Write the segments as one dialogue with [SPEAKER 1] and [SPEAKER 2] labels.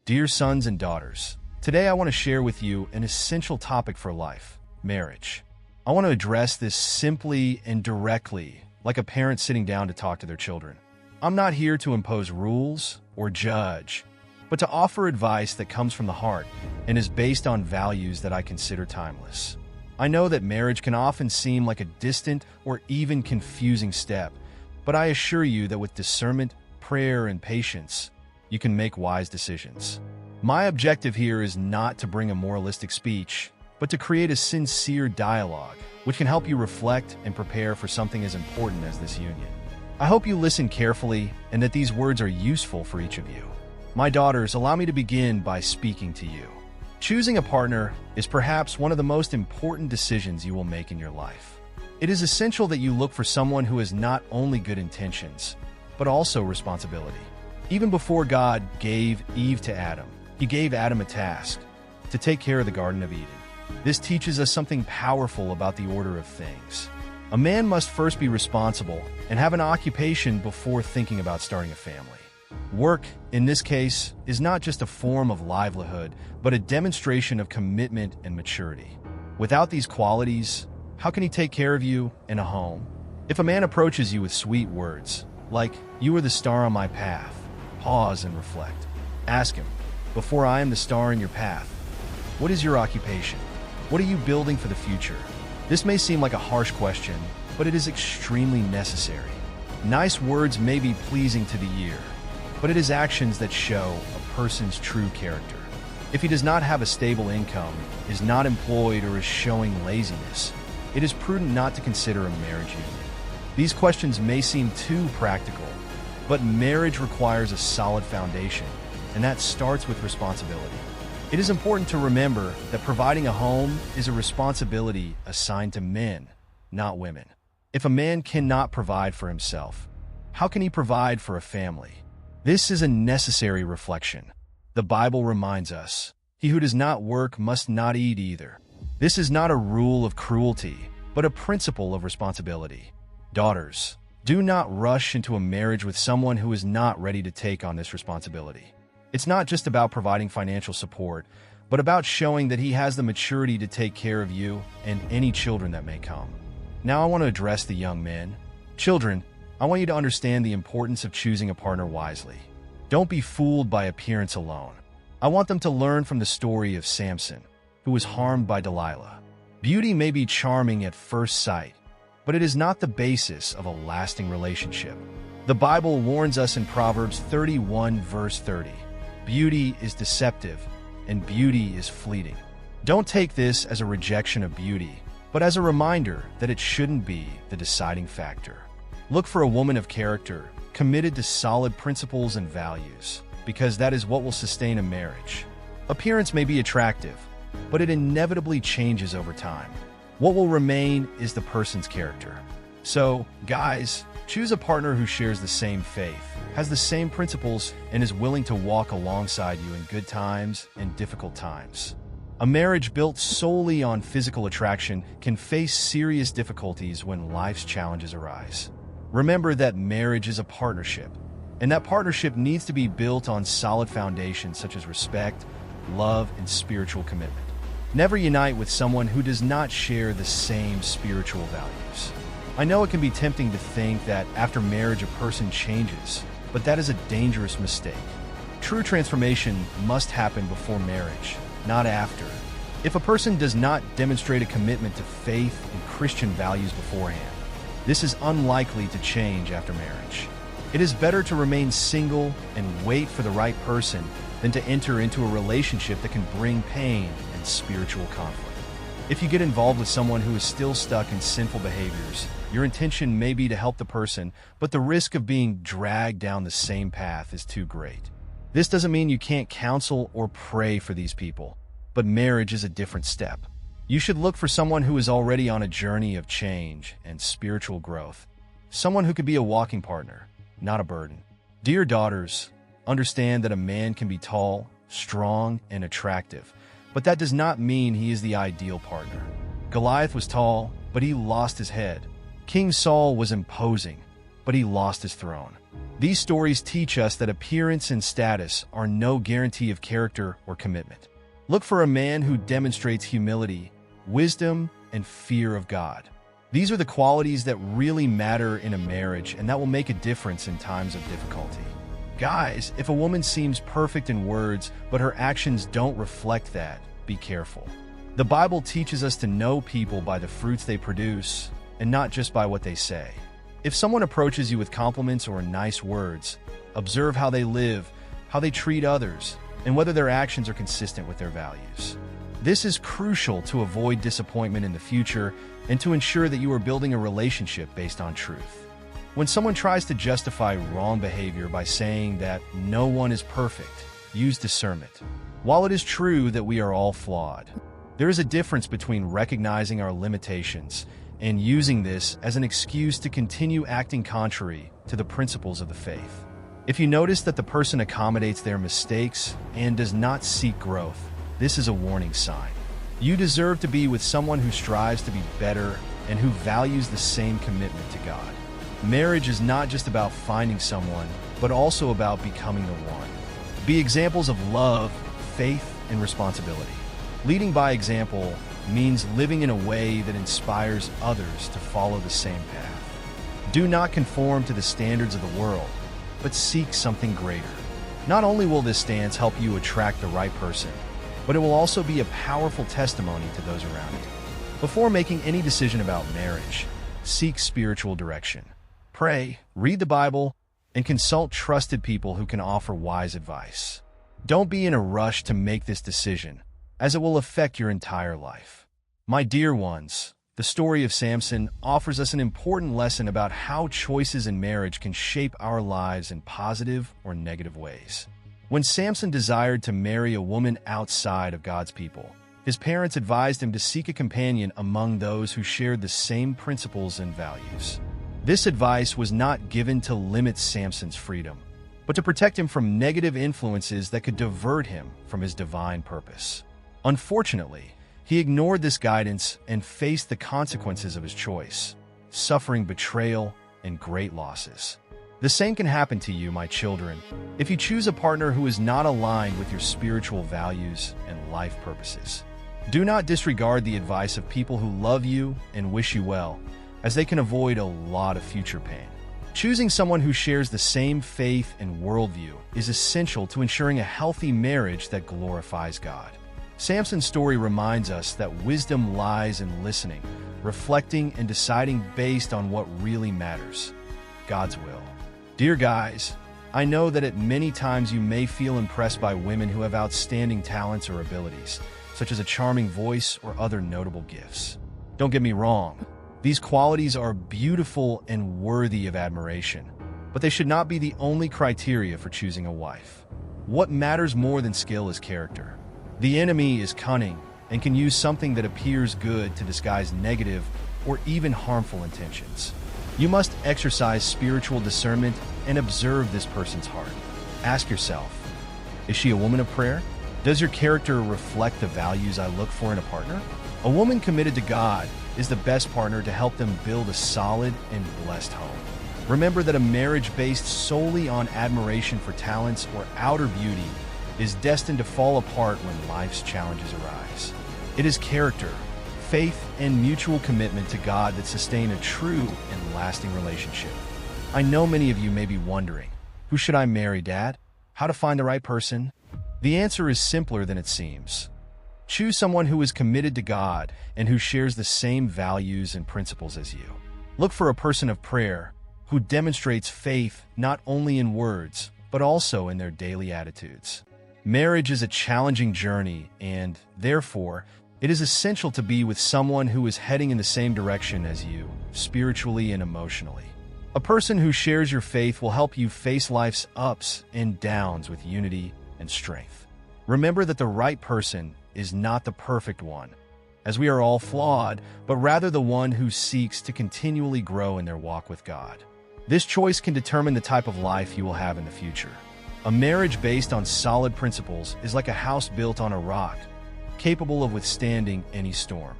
[SPEAKER 1] Dear sons and daughters, today I want to share with you an essential topic for life: marriage. I want to address this simply and directly, like a parent sitting down to talk to their children. I'm not here to impose rules or judge, but to offer advice that comes from the heart and is based on values that I consider timeless. I know that marriage can often seem like a distant or even confusing step, but I assure you that with discernment, prayer, and patience, you can make wise decisions. My objective here is not to bring a moralistic speech, but to create a sincere dialogue, which can help you reflect and prepare for something as important as this union. I hope you listen carefully and that these words are useful for each of you. My daughters, allow me to begin by speaking to you. Choosing a partner is perhaps one of the most important decisions you will make in your life. It is essential that you look for someone who has not only good intentions, but also responsibility. Even before God gave Eve to Adam, he gave Adam a task: to take care of the Garden of Eden. This teaches us something powerful about the order of things. A man must first be responsible and have an occupation before thinking about starting a family. Work, in this case, is not just a form of livelihood, but a demonstration of commitment and maturity. Without these qualities, how can he take care of you in a home? If a man approaches you with sweet words, like, "You are the star on my path," pause and reflect. Ask him, "Before I am the star in your path, what is your occupation? What are you building for the future?" This may seem like a harsh question, but it is extremely necessary. Nice words may be pleasing to the ear, but it is actions that show a person's true character. If he does not have a stable income, is not employed, or is showing laziness, it is prudent not to consider a marriage union. These questions may seem too practical, but marriage requires a solid foundation, and that starts with responsibility. It is important to remember that providing a home is a responsibility assigned to men, not women. If a man cannot provide for himself, how can he provide for a family? This is a necessary reflection. The Bible reminds us, "He who does not work must not eat either." This is not a rule of cruelty, but a principle of responsibility. Daughters, do not rush into a marriage with someone who is not ready to take on this responsibility. It's not just about providing financial support, but about showing that he has the maturity to take care of you and any children that may come. Now I want to address the young men. Children, I want you to understand the importance of choosing a partner wisely. Don't be fooled by appearance alone. I want them to learn from the story of Samson, who was harmed by Delilah. Beauty may be charming at first sight, but it is not the basis of a lasting relationship. The Bible warns us in Proverbs 31, verse 30, "Beauty is deceptive, and beauty is fleeting." Don't take this as a rejection of beauty, but as a reminder that it shouldn't be the deciding factor. Look for a woman of character, committed to solid principles and values, because that is what will sustain a marriage. Appearance may be attractive, but it inevitably changes over time. What will remain is the person's character. So, guys, choose a partner who shares the same faith, has the same principles, and is willing to walk alongside you in good times and difficult times. A marriage built solely on physical attraction can face serious difficulties when life's challenges arise. Remember that marriage is a partnership, and that partnership needs to be built on solid foundations such as respect, love, and spiritual commitment. Never unite with someone who does not share the same spiritual values. I know it can be tempting to think that after marriage a person changes, but that is a dangerous mistake. True transformation must happen before marriage, not after. If a person does not demonstrate a commitment to faith and Christian values beforehand, this is unlikely to change after marriage. It is better to remain single and wait for the right person than to enter into a relationship that can bring pain and spiritual conflict. If you get involved with someone who is still stuck in sinful behaviors, your intention may be to help the person, but the risk of being dragged down the same path is too great. This doesn't mean you can't counsel or pray for these people, but marriage is a different step. You should look for someone who is already on a journey of change and spiritual growth, someone who could be a walking partner, not a burden. Dear daughters, understand that a man can be tall, strong, and attractive, but that does not mean he is the ideal partner. Goliath was tall, but he lost his head. King Saul was imposing, but he lost his throne. These stories teach us that appearance and status are no guarantee of character or commitment. Look for a man who demonstrates humility, wisdom, and fear of God. These are the qualities that really matter in a marriage and that will make a difference in times of difficulty. Guys, if a woman seems perfect in words, but her actions don't reflect that, be careful. The Bible teaches us to know people by the fruits they produce, and not just by what they say. If someone approaches you with compliments or nice words, observe how they live, how they treat others, and whether their actions are consistent with their values. This is crucial to avoid disappointment in the future and to ensure that you are building a relationship based on truth. When someone tries to justify wrong behavior by saying that no one is perfect, use discernment. While it is true that we are all flawed, there is a difference between recognizing our limitations and using this as an excuse to continue acting contrary to the principles of the faith. If you notice that the person accommodates their mistakes and does not seek growth, this is a warning sign. You deserve to be with someone who strives to be better and who values the same commitment to God. Marriage is not just about finding someone, but also about becoming the one. Be examples of love, faith, and responsibility. Leading by example means living in a way that inspires others to follow the same path. Do not conform to the standards of the world, but seek something greater. Not only will this stance help you attract the right person, but it will also be a powerful testimony to those around you. Before making any decision about marriage, seek spiritual direction. Pray, read the Bible, and consult trusted people who can offer wise advice. Don't be in a rush to make this decision, as it will affect your entire life. My dear ones, the story of Samson offers us an important lesson about how choices in marriage can shape our lives in positive or negative ways. When Samson desired to marry a woman outside of God's people, his parents advised him to seek a companion among those who shared the same principles and values. This advice was not given to limit Samson's freedom, but to protect him from negative influences that could divert him from his divine purpose. Unfortunately, he ignored this guidance and faced the consequences of his choice, suffering betrayal and great losses. The same can happen to you, my children, if you choose a partner who is not aligned with your spiritual values and life purposes. Do not disregard the advice of people who love you and wish you well, as they can avoid a lot of future pain. Choosing someone who shares the same faith and worldview is essential to ensuring a healthy marriage that glorifies God. Samson's story reminds us that wisdom lies in listening, reflecting, and deciding based on what really matters, God's will. Dear guys, I know that at many times you may feel impressed by women who have outstanding talents or abilities, such as a charming voice or other notable gifts. Don't get me wrong, these qualities are beautiful and worthy of admiration, but they should not be the only criteria for choosing a wife. What matters more than skill is character. The enemy is cunning and can use something that appears good to disguise negative or even harmful intentions. You must exercise spiritual discernment and observe this person's heart. Ask yourself, is she a woman of prayer? Does your character reflect the values I look for in a partner? A woman committed to God is the best partner to help them build a solid and blessed home. Remember that a marriage based solely on admiration for talents or outer beauty is destined to fall apart when life's challenges arise. It is character, faith, and mutual commitment to God that sustain a true and lasting relationship. I know many of you may be wondering, who should I marry, Dad? How to find the right person? The answer is simpler than it seems. Choose someone who is committed to God and who shares the same values and principles as you. Look for a person of prayer who demonstrates faith not only in words, but also in their daily attitudes. Marriage is a challenging journey, and therefore, it is essential to be with someone who is heading in the same direction as you, spiritually and emotionally. A person who shares your faith will help you face life's ups and downs with unity and strength. Remember that the right person is not the perfect one, as we are all flawed, but rather the one who seeks to continually grow in their walk with God. This choice can determine the type of life you will have in the future. A marriage based on solid principles is like a house built on a rock, capable of withstanding any storm.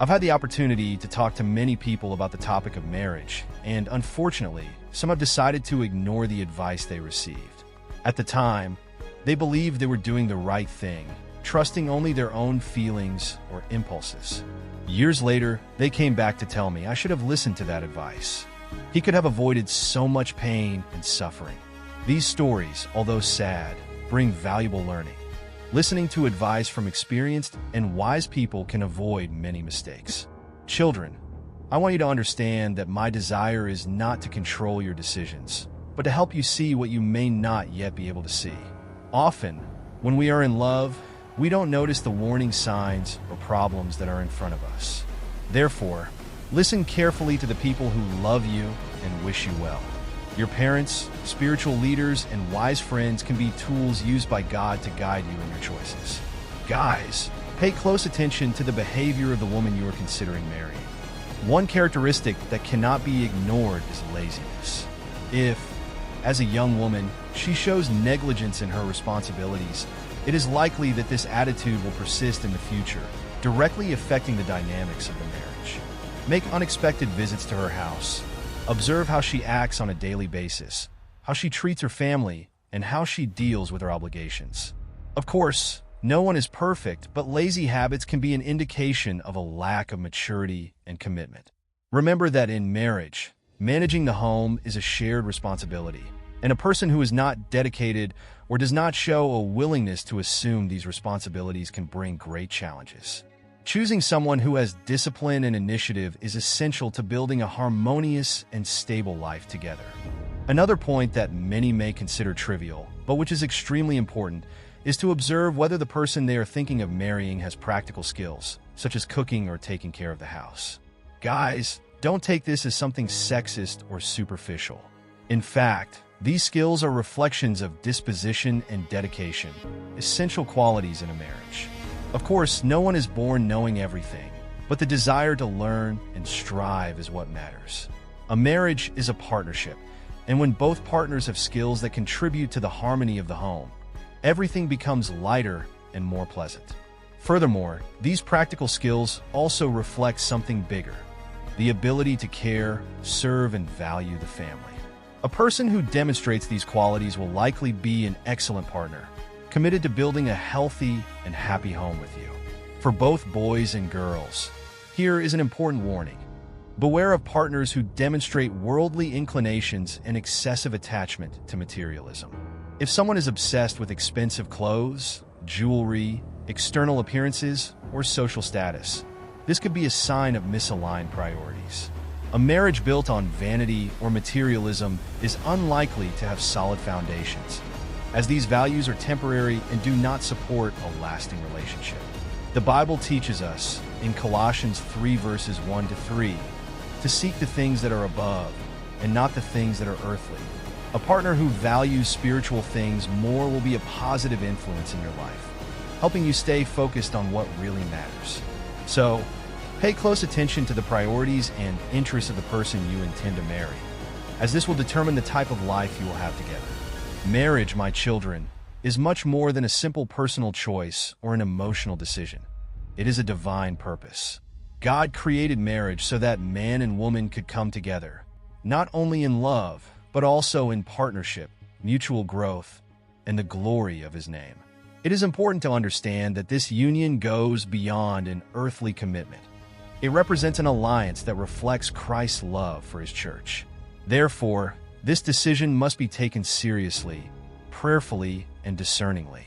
[SPEAKER 1] I've had the opportunity to talk to many people about the topic of marriage, and unfortunately, some have decided to ignore the advice they received. At the time, they believed they were doing the right thing, trusting only their own feelings or impulses. Years later, they came back to tell me I should have listened to that advice. He could have avoided so much pain and suffering. These stories, although sad, bring valuable learning. Listening to advice from experienced and wise people can avoid many mistakes. Children, I want you to understand that my desire is not to control your decisions, but to help you see what you may not yet be able to see. Often, when we are in love, we don't notice the warning signs or problems that are in front of us. Therefore, listen carefully to the people who love you and wish you well. Your parents, spiritual leaders, and wise friends can be tools used by God to guide you in your choices. Guys, pay close attention to the behavior of the woman you are considering marrying. One characteristic that cannot be ignored is laziness. If, as a young woman, she shows negligence in her responsibilities, it is likely that this attitude will persist in the future, directly affecting the dynamics of the marriage. Make unexpected visits to her house. Observe how she acts on a daily basis, how she treats her family, and how she deals with her obligations. Of course, no one is perfect, but lazy habits can be an indication of a lack of maturity and commitment. Remember that in marriage, managing the home is a shared responsibility, and a person who is not dedicated or does not show a willingness to assume these responsibilities can bring great challenges. Choosing someone who has discipline and initiative is essential to building a harmonious and stable life together. Another point that many may consider trivial, but which is extremely important, is to observe whether the person they are thinking of marrying has practical skills, such as cooking or taking care of the house. Guys, don't take this as something sexist or superficial. In fact, these skills are reflections of disposition and dedication, essential qualities in a marriage. Of course, no one is born knowing everything, but the desire to learn and strive is what matters. A marriage is a partnership, and when both partners have skills that contribute to the harmony of the home, everything becomes lighter and more pleasant. Furthermore, these practical skills also reflect something bigger: the ability to care, serve, and value the family. A person who demonstrates these qualities will likely be an excellent partner, committed to building a healthy and happy home with you. For both boys and girls, here is an important warning. Beware of partners who demonstrate worldly inclinations and excessive attachment to materialism. If someone is obsessed with expensive clothes, jewelry, external appearances, or social status, this could be a sign of misaligned priorities. A marriage built on vanity or materialism is unlikely to have solid foundations, as these values are temporary and do not support a lasting relationship. The Bible teaches us, in Colossians 3 verses 1 to 3, to seek the things that are above and not the things that are earthly. A partner who values spiritual things more will be a positive influence in your life, helping you stay focused on what really matters. So, pay close attention to the priorities and interests of the person you intend to marry, as this will determine the type of life you will have together. Marriage, my children, is much more than a simple personal choice or an emotional decision. It is a divine purpose. God created marriage so that man and woman could come together, not only in love, but also in partnership, mutual growth, and the glory of His name. It is important to understand that this union goes beyond an earthly commitment. It represents an alliance that reflects Christ's love for His church. Therefore, this decision must be taken seriously, prayerfully, and discerningly.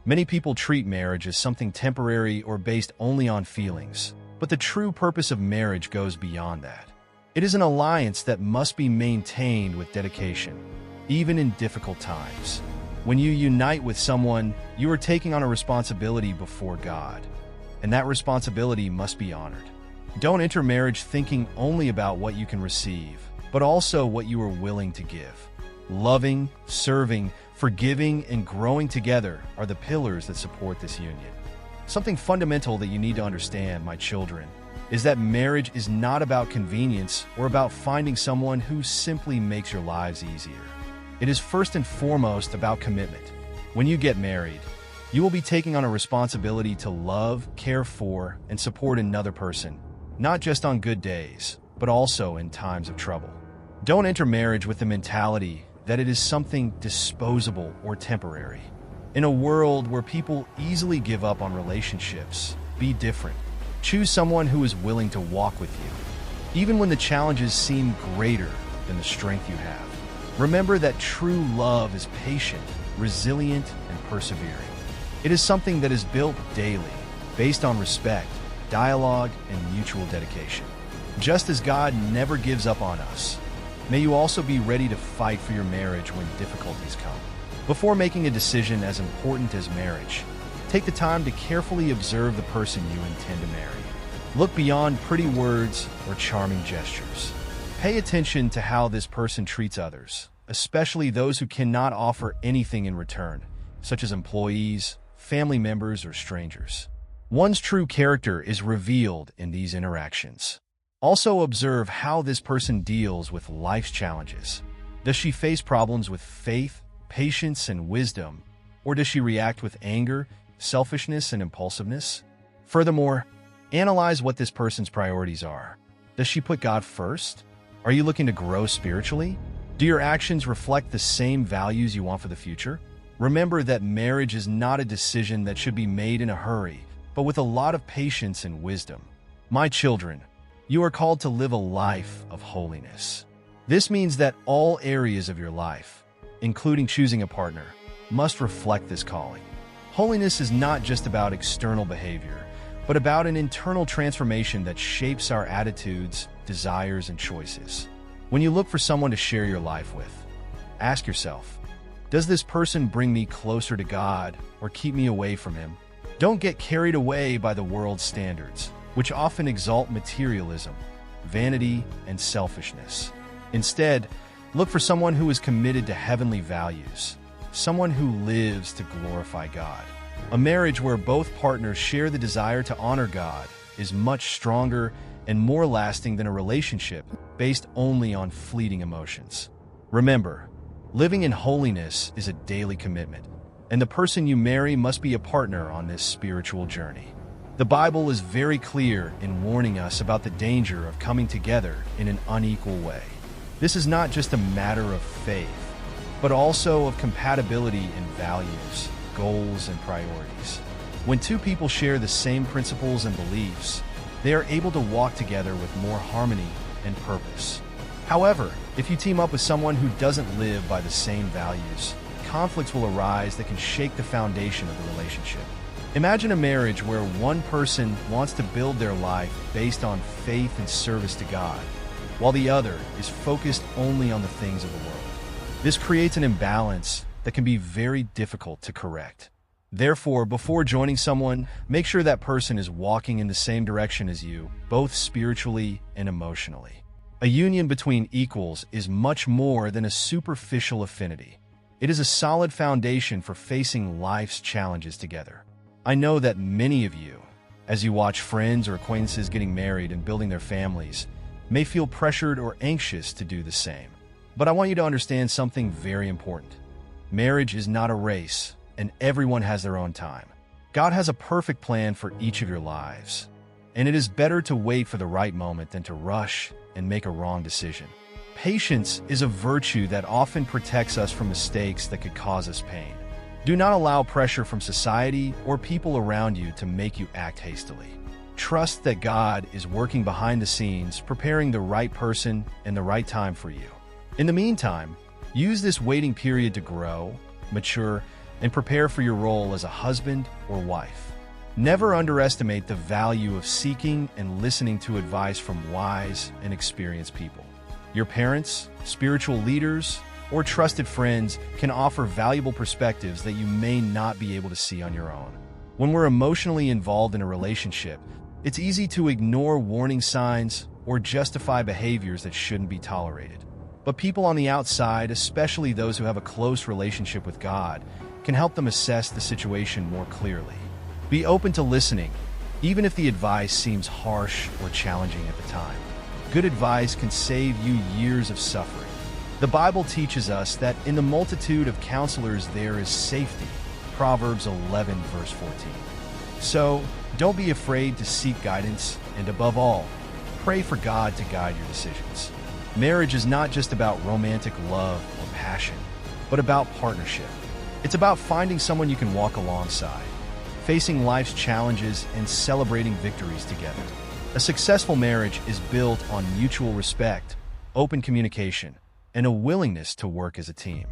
[SPEAKER 1] Many people treat marriage as something temporary or based only on feelings, but the true purpose of marriage goes beyond that. It is an alliance that must be maintained with dedication, even in difficult times. When you unite with someone, you are taking on a responsibility before God, and that responsibility must be honored. Don't enter marriage thinking only about what you can receive, but also what you are willing to give. Loving, serving, forgiving, and growing together are the pillars that support this union. Something fundamental that you need to understand, my children, is that marriage is not about convenience or about finding someone who simply makes your lives easier. It is first and foremost about commitment. When you get married, you will be taking on a responsibility to love, care for, and support another person, not just on good days, but also in times of trouble. Don't enter marriage with the mentality that it is something disposable or temporary. In a world where people easily give up on relationships, be different. Choose someone who is willing to walk with you, even when the challenges seem greater than the strength you have. Remember that true love is patient, resilient, and persevering. It is something that is built daily, based on respect, dialogue, and mutual dedication. Just as God never gives up on us, may you also be ready to fight for your marriage when difficulties come. Before making a decision as important as marriage, take the time to carefully observe the person you intend to marry. Look beyond pretty words or charming gestures. Pay attention to how this person treats others, especially those who cannot offer anything in return, such as employees, family members, or strangers. One's true character is revealed in these interactions. Also observe how this person deals with life's challenges. Does she face problems with faith, patience, and wisdom, or does she react with anger, selfishness, and impulsiveness? Furthermore, analyze what this person's priorities are. Does she put God first? Are you looking to grow spiritually? Do your actions reflect the same values you want for the future? Remember that marriage is not a decision that should be made in a hurry, but with a lot of patience and wisdom. My children, you are called to live a life of holiness. This means that all areas of your life, including choosing a partner, must reflect this calling. Holiness is not just about external behavior, but about an internal transformation that shapes our attitudes, desires, and choices. When you look for someone to share your life with, ask yourself, does this person bring me closer to God or keep me away from Him? Don't get carried away by the world's standards, which often exalt materialism, vanity, and selfishness. Instead, look for someone who is committed to heavenly values, someone who lives to glorify God. A marriage where both partners share the desire to honor God is much stronger and more lasting than a relationship based only on fleeting emotions. Remember, living in holiness is a daily commitment, and the person you marry must be a partner on this spiritual journey. The Bible is very clear in warning us about the danger of coming together in an unequal way. This is not just a matter of faith, but also of compatibility in values, goals, and priorities. When two people share the same principles and beliefs, they are able to walk together with more harmony and purpose. However, if you team up with someone who doesn't live by the same values, conflicts will arise that can shake the foundation of the relationship. Imagine a marriage where one person wants to build their life based on faith and service to God, while the other is focused only on the things of the world. This creates an imbalance that can be very difficult to correct. Therefore, before joining someone, make sure that person is walking in the same direction as you, both spiritually and emotionally. A union between equals is much more than a superficial affinity. It is a solid foundation for facing life's challenges together. I know that many of you, as you watch friends or acquaintances getting married and building their families, may feel pressured or anxious to do the same. But I want you to understand something very important. Marriage is not a race, and everyone has their own time. God has a perfect plan for each of your lives, and it is better to wait for the right moment than to rush and make a wrong decision. Patience is a virtue that often protects us from mistakes that could cause us pain. Do not allow pressure from society or people around you to make you act hastily. Trust that God is working behind the scenes, preparing the right person and the right time for you. In the meantime, use this waiting period to grow, mature, and prepare for your role as a husband or wife. Never underestimate the value of seeking and listening to advice from wise and experienced people. Your parents, spiritual leaders, or trusted friends can offer valuable perspectives that you may not be able to see on your own. When we're emotionally involved in a relationship, it's easy to ignore warning signs or justify behaviors that shouldn't be tolerated. But people on the outside, especially those who have a close relationship with God, can help them assess the situation more clearly. Be open to listening, even if the advice seems harsh or challenging at the time. Good advice can save you years of suffering. The Bible teaches us that in the multitude of counselors there is safety. Proverbs 11, verse 14. So, don't be afraid to seek guidance, and above all, pray for God to guide your decisions. Marriage is not just about romantic love or passion, but about partnership. It's about finding someone you can walk alongside, facing life's challenges, and celebrating victories together. A successful marriage is built on mutual respect, open communication, and a willingness to work as a team.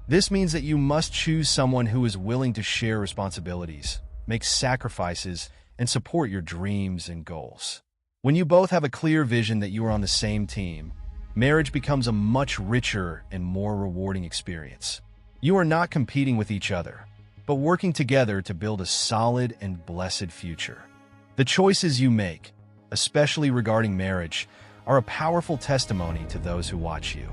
[SPEAKER 1] This means that you must choose someone who is willing to share responsibilities, make sacrifices, and support your dreams and goals. When you both have a clear vision that you are on the same team, marriage becomes a much richer and more rewarding experience. You are not competing with each other, but working together to build a solid and blessed future. The choices you make, especially regarding marriage, are a powerful testimony to those who watch you.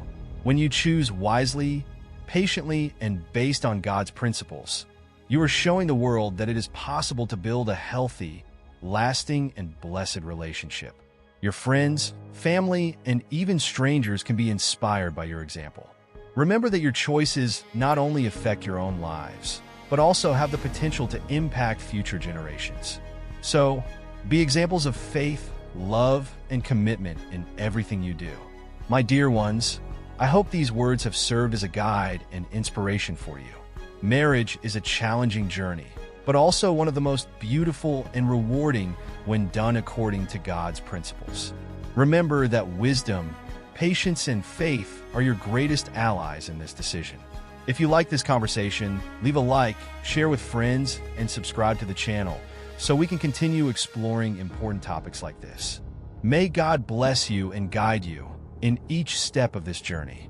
[SPEAKER 1] When you choose wisely, patiently, and based on God's principles, you are showing the world that it is possible to build a healthy, lasting, and blessed relationship. Your friends, family, and even strangers can be inspired by your example. Remember that your choices not only affect your own lives, but also have the potential to impact future generations. So, be examples of faith, love, and commitment in everything you do. My dear ones, I hope these words have served as a guide and inspiration for you. Marriage is a challenging journey, but also one of the most beautiful and rewarding when done according to God's principles. Remember that wisdom, patience, and faith are your greatest allies in this decision. If you like this conversation, leave a like, share with friends, and subscribe to the channel so we can continue exploring important topics like this. May God bless you and guide you in each step of this journey.